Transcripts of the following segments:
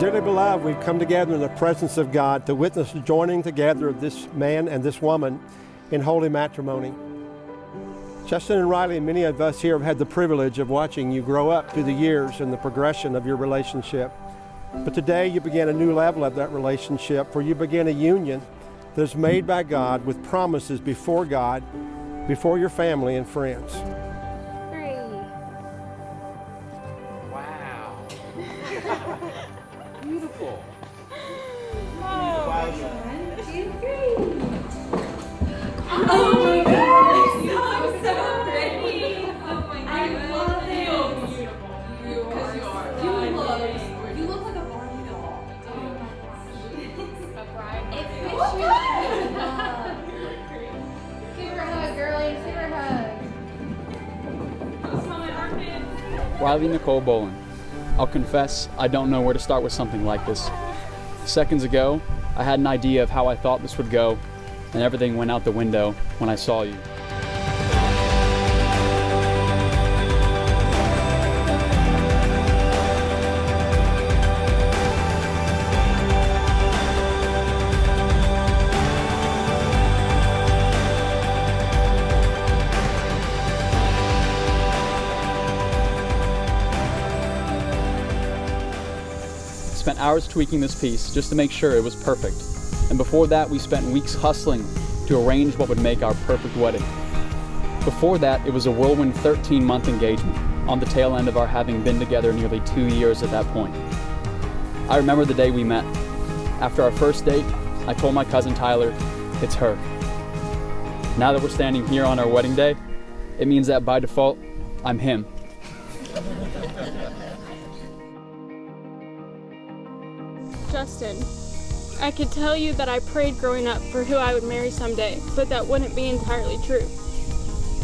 Dearly beloved, we've come together in the presence of God to witness the joining together of this man and this woman in holy matrimony. Justin and Riley and many of us here have had the privilege of watching you grow up through the years and the progression of your relationship. But today you begin a new level of that relationship, for you begin a union that is made by God with promises before God, before your family and friends. Wow. Beautiful. Oh, Wow. 1, 2, 3. Oh my gosh, you look so pretty. Oh my God. I love it. So beautiful. You look like a Barbie doll. Oh my gosh. A bride. It fits you like a glove. Give her a hug, girlies. Give her a hug. Smell my armpit. Riley Nicole Bolin. I'll confess, I don't know where to start with something like this. Seconds ago, I had an idea of how I thought this would go, and everything went out the window when I saw you. Spent hours tweaking this piece just to make sure it was perfect. And before that, we spent weeks hustling to arrange what would make our perfect wedding. Before that, it was a whirlwind 13-month engagement, on the tail end of our having been together nearly 2 years at that point. I remember the day we met. After our first date, I told my cousin Tyler, it's her. Now that we're standing here on our wedding day, it means that by default, I'm him. Justin, I could tell you that I prayed growing up for who I would marry someday, but that wouldn't be entirely true.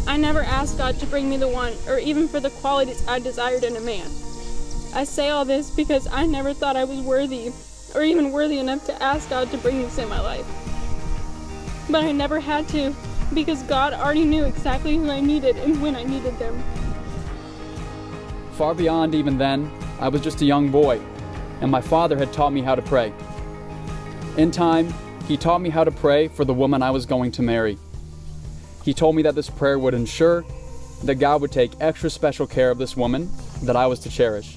I never asked God to bring me the one, or even for the qualities I desired in a man. I say all this because I never thought I was worthy, or even worthy enough to ask God to bring this in my life. But I never had to, because God already knew exactly who I needed and when I needed them. Far beyond even then, I was just a young boy, and my father had taught me how to pray. In time, he taught me how to pray for the woman I was going to marry. He told me that this prayer would ensure that God would take extra special care of this woman that I was to cherish.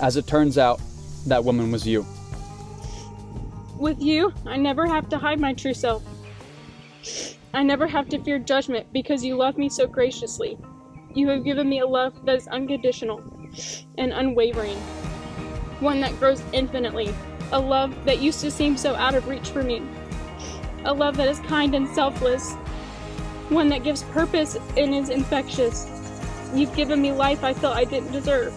As it turns out, that woman was you. With you, I never have to hide my true self. I never have to fear judgment because you love me so graciously. You have given me a love that is unconditional and unwavering. One that grows infinitely, a love that used to seem so out of reach for me, a love that is kind and selfless, one that gives purpose and is infectious. You've given me life I felt I didn't deserve.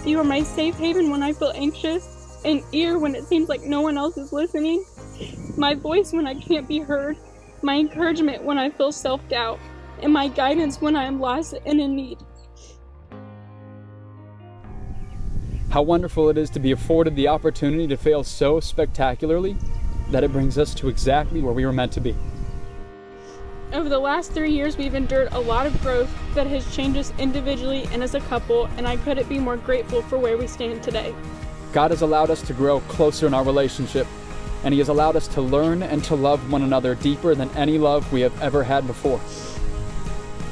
You are my safe haven when I feel anxious, an ear when it seems like no one else is listening, my voice when I can't be heard, my encouragement when I feel self-doubt, and my guidance when I am lost and in need. How wonderful it is to be afforded the opportunity to fail so spectacularly that it brings us to exactly where we were meant to be. Over the last 3 years, we've endured a lot of growth that has changed us individually and as a couple, and I couldn't be more grateful for where we stand today. God has allowed us to grow closer in our relationship, and He has allowed us to learn and to love one another deeper than any love we have ever had before.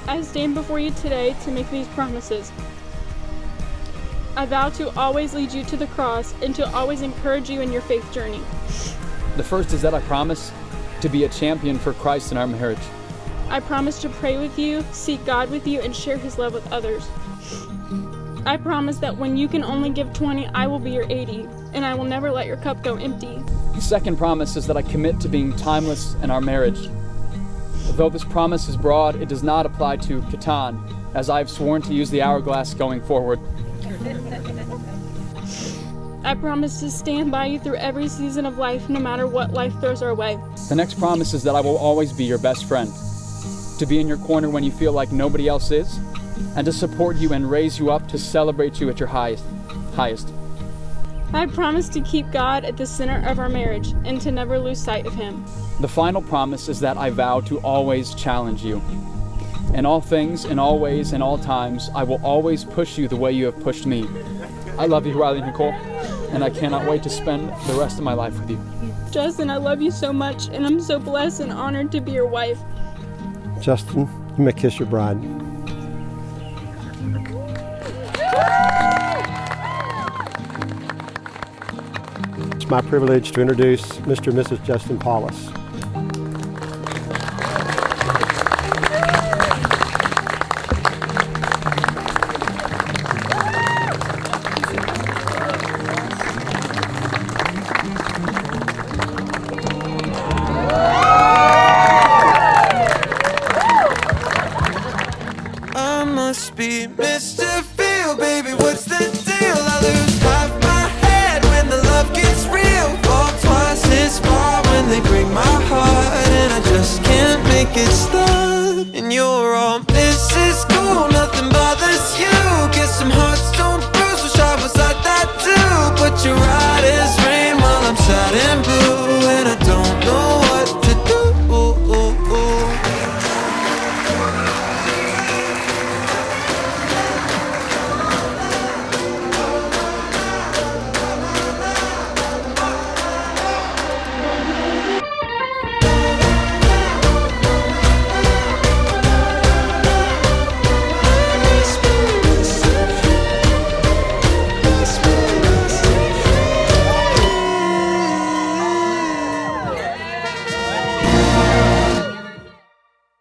I stand before you today to make these promises. I vow to always lead you to the cross and to always encourage you in your faith journey. The first is that I promise to be a champion for Christ in our marriage. I promise to pray with you, seek God with you, and share His love with others. I promise that when you can only give 20, I will be your 80, and I will never let your cup go empty. The second promise is that I commit to being timeless in our marriage. Though this promise is broad, it does not apply to Catan, as I have sworn to use the hourglass going forward. I promise to stand by you through every season of life, no matter what life throws our way. The next promise is that I will always be your best friend, to be in your corner when you feel like nobody else is, and to support you and raise you up to celebrate you at your highest. I promise to keep God at the center of our marriage and to never lose sight of Him. The final promise is that I vow to always challenge you. In all things, in all ways, in all times, I will always push you the way you have pushed me. I love you, Riley Nicole. and I cannot wait to spend the rest of my life with you. Justin, I love you so much, and I'm so blessed and honored to be your wife. Justin, you may kiss your bride. It's my privilege to introduce Mr. and Mrs. Justin Paulus. I must be Mr.